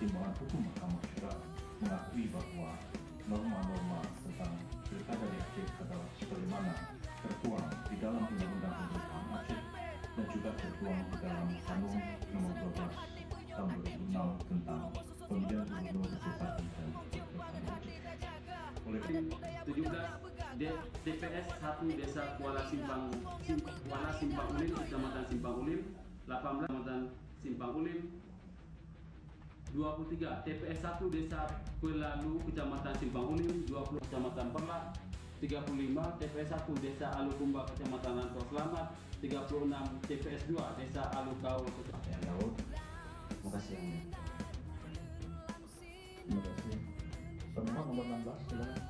pertimbangan hukum Mahkamah juga mengakui bahwa norma-norma tentang pilkada di Aceh adalah sebagaimana tertuang di dalam Undang-Undang Pemerintahan Aceh dan juga tertuang di dalam Kanun Nomor 12 Tahun 2006 tentang Pemilihan Gubernur, Bupati dan Wakil Gubernur. Oleh 17 TPS 1 Desa Kuala Simpang Ulim, Kecamatan Simpang Ulim. 18 Kecamatan Simpang Ulim. 23 TPS 1 Desa Pelalu, Kecamatan Simpang Ulim. 20 Kecamatan Perlak. 35 TPS 1 Desa Alukumba, Kecamatan Rantau Selamat. 36 TPS 2 Desa Alukau, Kecamatan Laut. Terima kasih. Terima kasih. Pemohon nomor 16, silakan.